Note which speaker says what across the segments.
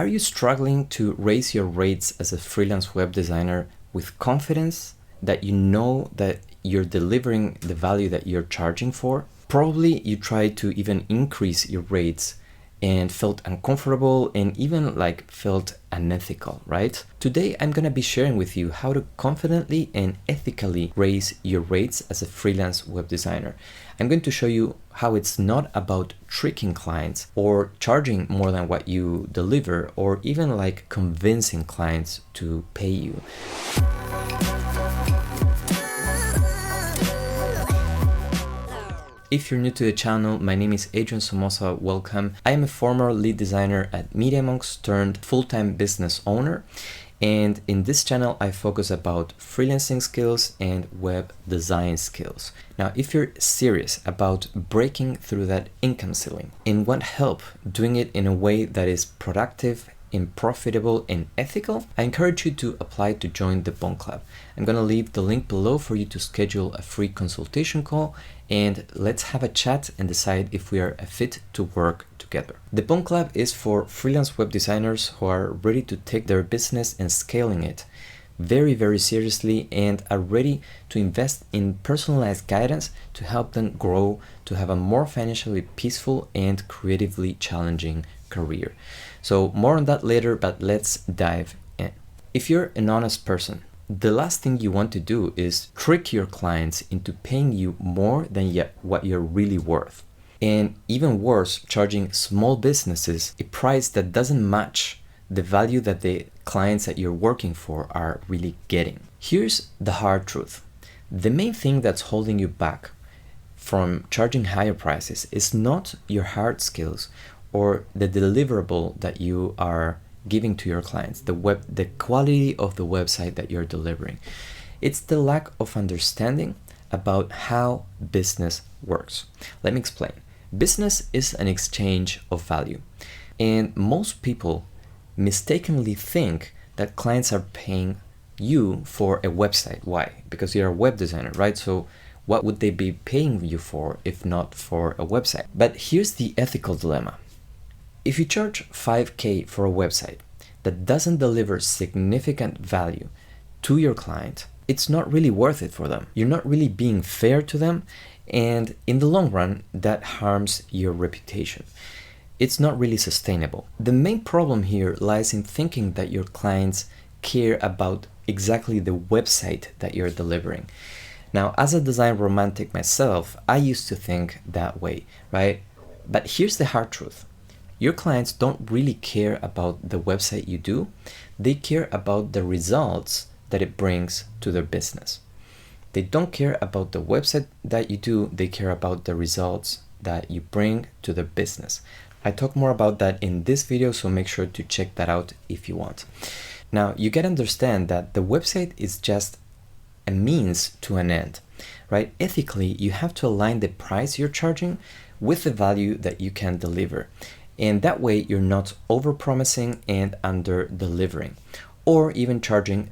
Speaker 1: Are you struggling to raise your rates as a freelance web designer with confidence that you know that you're delivering the value that you're charging for? Probably you tried to even increase your rates and felt uncomfortable and even felt unethical, right? Today, I'm gonna be sharing with you how to confidently and ethically raise your rates as a freelance web designer. I'm going to show you how it's not about tricking clients or charging more than what you deliver or even convincing clients to pay you. If you're new to the channel, my name is Adrian Somoza, welcome. I am a former lead designer at MediaMonks turned full-time business owner. And in this channel, I focus about freelancing skills and web design skills. Now, if you're serious about breaking through that income ceiling and want help doing it in a way that is productive and profitable and ethical, I encourage you to apply to join the BONT Club. I'm gonna leave the link below for you to schedule a free consultation call and let's have a chat and decide if we are a fit to work together. The BONT Club is for freelance web designers who are ready to take their business and scaling it very, very seriously and are ready to invest in personalized guidance to help them grow to have a more financially peaceful and creatively challenging career. So more on that later, but let's dive in. If you're an honest person, the last thing you want to do is trick your clients into paying you more than what you're really worth. And even worse, charging small businesses a price that doesn't match the value that the clients that you're working for are really getting. Here's the hard truth. The main thing that's holding you back from charging higher prices is not your hard skills or the deliverable that you are giving to your clients, the quality of the website that you're delivering. It's the lack of understanding about how business works. Let me explain. Business is an exchange of value, and most people mistakenly think that clients are paying you for a website. Why? Because you're a web designer, right? So what would they be paying you for if not for a website? But here's the ethical dilemma. If you charge $5,000 for a website that doesn't deliver significant value to your client, it's not really worth it for them. You're not really being fair to them, and in the long run, that harms your reputation. It's not really sustainable. The main problem here lies in thinking that your clients care about exactly the website that you're delivering. Now, as a design romantic myself, I used to think that way, right? But here's the hard truth. Your clients don't really care about the website you do. They care about the results that it brings to their business. They don't care about the website that you do. They care about the results that you bring to their business. I talk more about that in this video, so make sure to check that out if you want. Now, you can understand that the website is just a means to an end, right? Ethically, you have to align the price you're charging with the value that you can deliver. And that way you're not over-promising and under-delivering, or even charging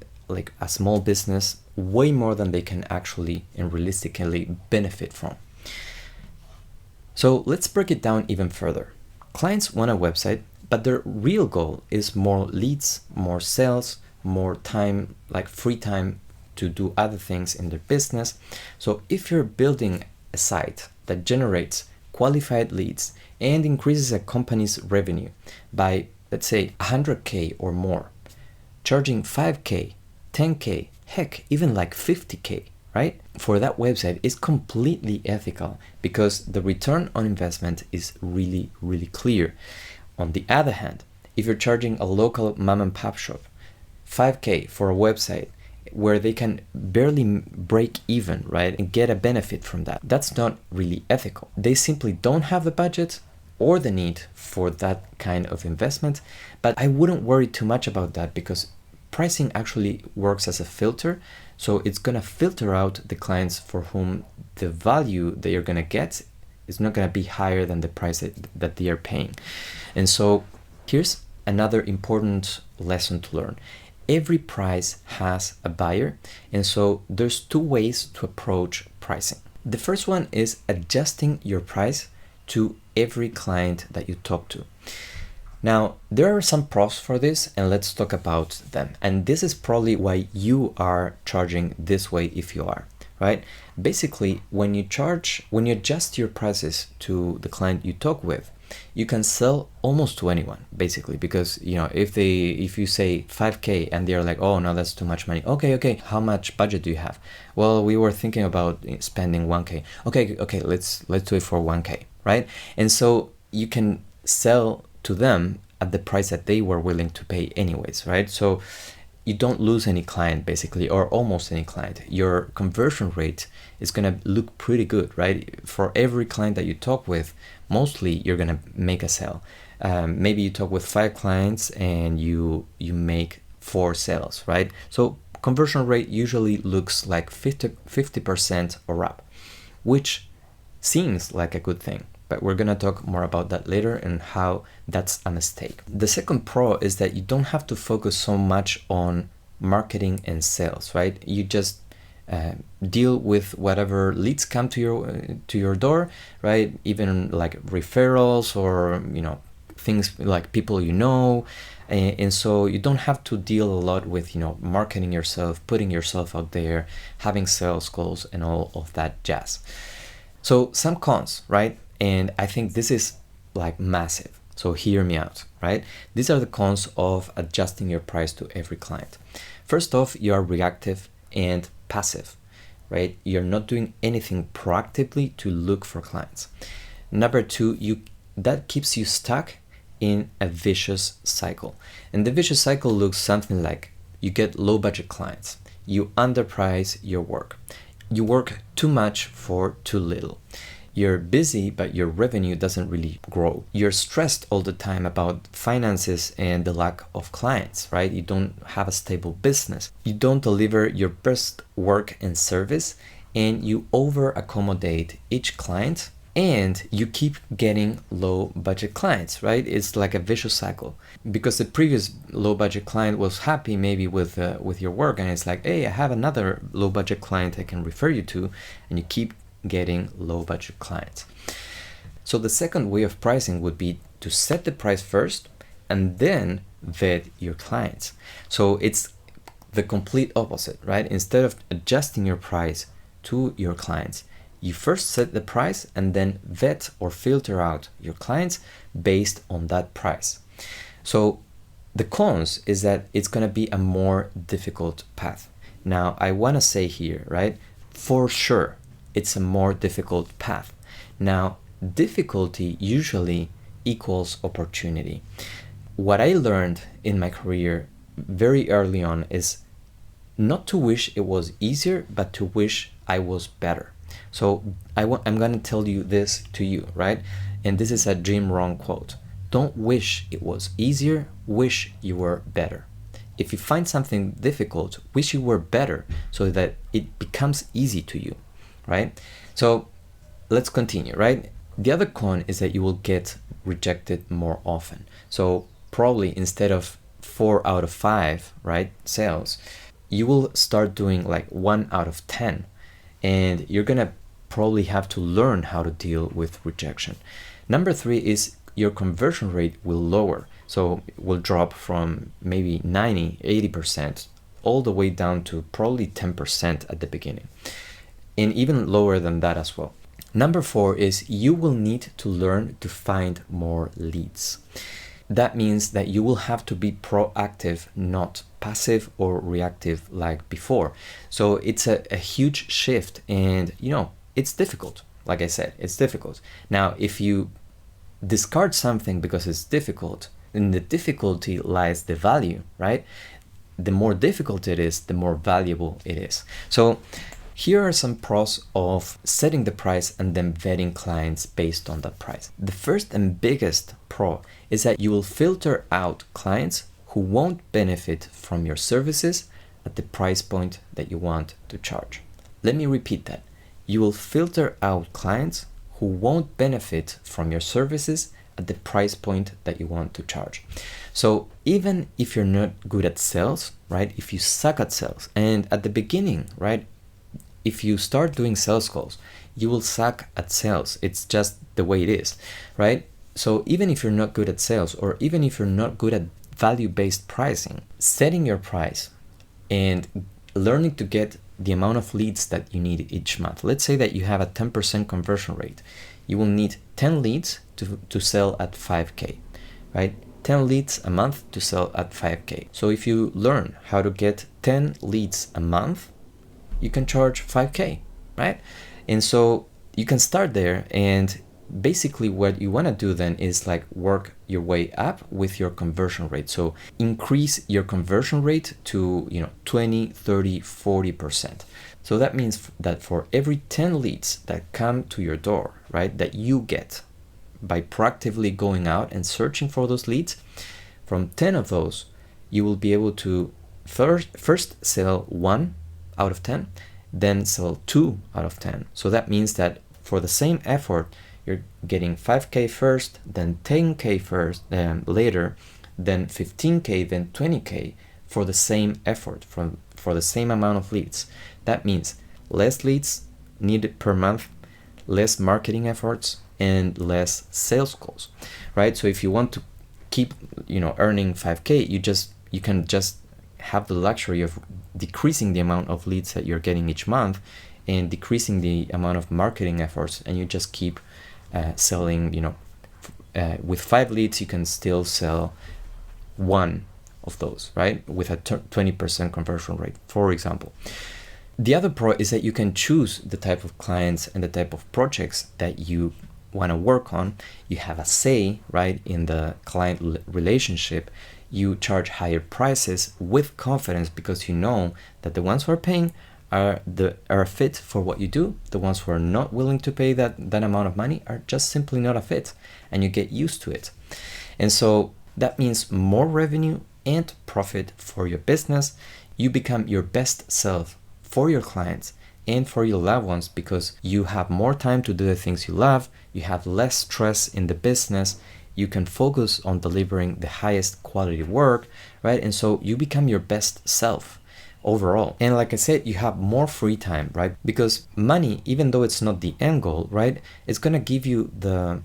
Speaker 1: a small business way more than they can actually and realistically benefit from. So let's break it down even further. Clients want a website, but their real goal is more leads, more sales, more time, free time to do other things in their business. So if you're building a site that generates qualified leads and increases a company's revenue by, let's say, $100,000 or more, charging $5,000, $10,000, heck, even $50,000, right? For that website is completely ethical because the return on investment is really, really clear. On the other hand, if you're charging a local mom and pop shop $5,000 for a website where they can barely break even, right, and get a benefit from that, that's not really ethical. They simply don't have the budget or the need for that kind of investment. But I wouldn't worry too much about that because pricing actually works as a filter. So it's gonna filter out the clients for whom the value that you're gonna get is not gonna be higher than the price that they are paying. And so here's another important lesson to learn. Every price has a buyer, and so there's two ways to approach pricing. The first one is adjusting your price to every client that you talk to. Now, there are some pros for this, and let's talk about them. And this is probably why you are charging this way if you are, right? Basically, when you adjust your prices to the client you talk with, you can sell almost to anyone, basically, because if you say 5K and they're like, oh no, that's too much money. Okay, how much budget do you have? Well, we were thinking about spending 1K. Okay, let's do it for 1K, right? And so you can sell to them at the price that they were willing to pay anyways, right? So you don't lose any client, basically, or almost any client. Your conversion rate is going to look pretty good, right? For every client that you talk with, mostly you're going to make a sale. Maybe you talk with 5 clients and you make 4 sales, right? So conversion rate usually looks like 50% or up, which seems like a good thing. But we're going to talk more about that later and how that's a mistake. The second pro is that you don't have to focus so much on marketing and sales, right? You just deal with whatever leads come to your door, right? Even like referrals or things like people and so you don't have to deal a lot with marketing yourself, putting yourself out there, having sales calls and all of that jazz. So some cons, right? And I think this is like massive. So hear me out, right? These are the cons of adjusting your price to every client. First off, you are reactive and passive, right? You're not doing anything proactively to look for clients. Number 2, that keeps you stuck in a vicious cycle. And the vicious cycle looks something like you get low budget clients, you underprice your work, you work too much for too little. You're busy, but your revenue doesn't really grow. You're stressed all the time about finances and the lack of clients, right? You don't have a stable business. You don't deliver your best work and service, and you over accommodate each client, and you keep getting low budget clients, right? It's like a vicious cycle because the previous low budget client was happy maybe with your work, and it's like, hey, I have another low budget client I can refer you to, and you keep getting low budget clients. So the second way of pricing would be to set the price first and then vet your clients. So it's the complete opposite, right? Instead of adjusting your price to your clients, you first set the price and then vet or filter out your clients based on that price. So the cons is that it's going to be a more difficult path. Now, I want to say here, right? For sure, it's a more difficult path. Now, difficulty usually equals opportunity. What I learned in my career very early on is not to wish it was easier, but to wish I was better. So I'm going to tell you this to you, right? And this is a Jim Rohn quote. Don't wish it was easier, wish you were better. If you find something difficult, wish you were better so that it becomes easy to you. Right? So let's continue, right? The other con is that you will get rejected more often. So probably instead of 4 out of 5, right, sales, you will start doing like 1 out of 10. And you're going to probably have to learn how to deal with rejection. Number 3 is your conversion rate will lower. So it will drop from maybe 90, 80% all the way down to probably 10% at the beginning. And even lower than that as well. Number 4 is you will need to learn to find more leads. That means that you will have to be proactive, not passive or reactive like before. So it's a huge shift, and it's difficult. Like I said, it's difficult. Now, if you discard something because it's difficult, in the difficulty lies the value, right? The more difficult it is, the more valuable it is. So here are some pros of setting the price and then vetting clients based on that price. The first and biggest pro is that you will filter out clients who won't benefit from your services at the price point that you want to charge. Let me repeat that. You will filter out clients who won't benefit from your services at the price point that you want to charge. So even if you're not good at sales, right? If you suck at sales, and at the beginning, right? If you start doing sales calls, you will suck at sales. It's just the way it is, right? So even if you're not good at sales, or even if you're not good at value-based pricing, setting your price and learning to get the amount of leads that you need each month. Let's say that you have a 10% conversion rate. You will need 10 leads to sell at 5K, right? 10 leads a month to sell at 5K. So if you learn how to get 10 leads a month, you can charge 5K, right? And so you can start there, and basically what you want to do then is like work your way up with your conversion rate. So increase your conversion rate to 20, 30, 40%. So that means that for every 10 leads that come to your door, right, that you get by proactively going out and searching for those leads, from 10 of those you will be able to first sell 1 out of 10, then sell 2 out of 10. So that means that for the same effort, you're getting 5K first, then 10K first, then later, then 15K, then 20K for the same effort, for the same amount of leads. That means less leads needed per month, less marketing efforts, and less sales calls, right? So if you want to keep, earning 5K, you can just have the luxury of decreasing the amount of leads that you're getting each month and decreasing the amount of marketing efforts, and you just keep selling. With 5 leads you can still sell 1 of those, right, with a 20% conversion rate, for example. The other pro is that you can choose the type of clients and the type of projects that you want to work on. You have a say, right, in the client relationship. You charge higher prices with confidence because you know that the ones who are paying are a fit for what you do. The ones who are not willing to pay that amount of money are just simply not a fit, and you get used to it. And so that means more revenue and profit for your business. You become your best self for your clients and for your loved ones because you have more time to do the things you love. You have less stress in the business. You can focus on delivering the highest quality work, right? And so you become your best self overall. And like I said, you have more free time, right? Because money, even though it's not the end goal, right, it's gonna give you the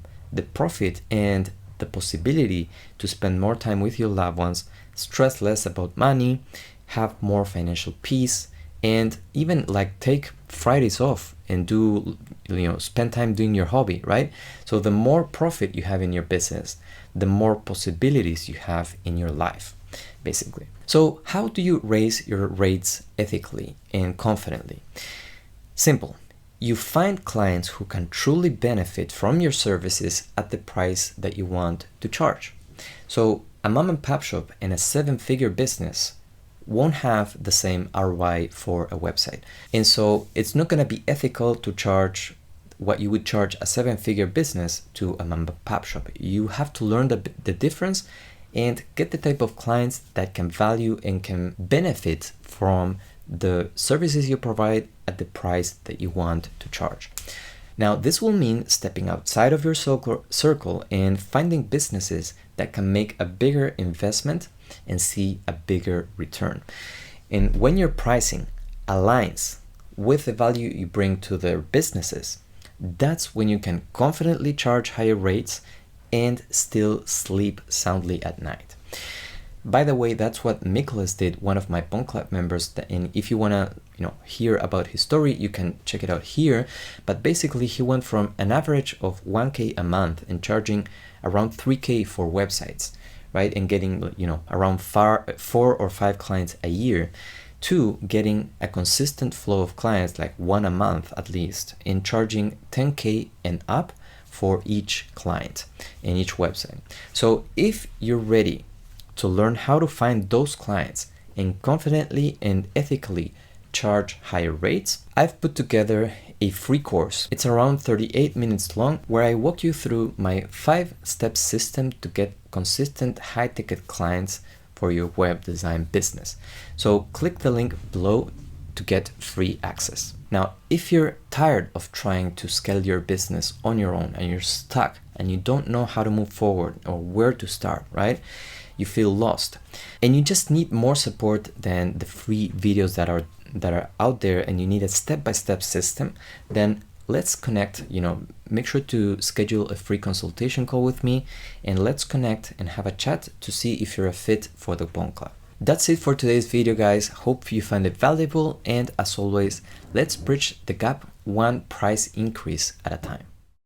Speaker 1: profit and the possibility to spend more time with your loved ones, stress less about money, have more financial peace, and even like take Fridays off and do, spend time doing your hobby, right? So the more profit you have in your business, the more possibilities you have in your life, basically. So how do you raise your rates ethically and confidently? Simple. You find clients who can truly benefit from your services at the price that you want to charge. So a mom and pop shop and a 7-figure business won't have the same ROI for a website. And so it's not going to be ethical to charge what you would charge a 7-figure business to a mom and pop shop. You have to learn the difference and get the type of clients that can value and can benefit from the services you provide at the price that you want to charge. Now, this will mean stepping outside of your circle and finding businesses that can make a bigger investment and see a bigger return. And when your pricing aligns with the value you bring to their businesses, that's when you can confidently charge higher rates and still sleep soundly at night. By the way, that's what Nicholas did, one of my BONT Club members. And if you want to hear about his story, you can check it out here. But basically, he went from an average of 1K a month and charging around 3K for websites, right? And getting around 4 or 5 clients a year, to getting a consistent flow of clients, like 1 a month at least, and charging 10K and up for each client and each website. So if you're ready to learn how to find those clients and confidently and ethically charge higher rates, I've put together a free course. It's around 38 minutes long, where I walk you through my 5-step system to get consistent high-ticket clients for your web design business. So click the link below to get free access. Now, if you're tired of trying to scale your business on your own and you're stuck and you don't know how to move forward or where to start, right? You feel lost and you just need more support than the free videos that are out there, and you need a step-by-step system, then let's connect, make sure to schedule a free consultation call with me, and let's connect and have a chat to see if you're a fit for the BONT Club. That's it for today's video, guys. Hope you find it valuable, and as always, let's bridge the gap one price increase at a time.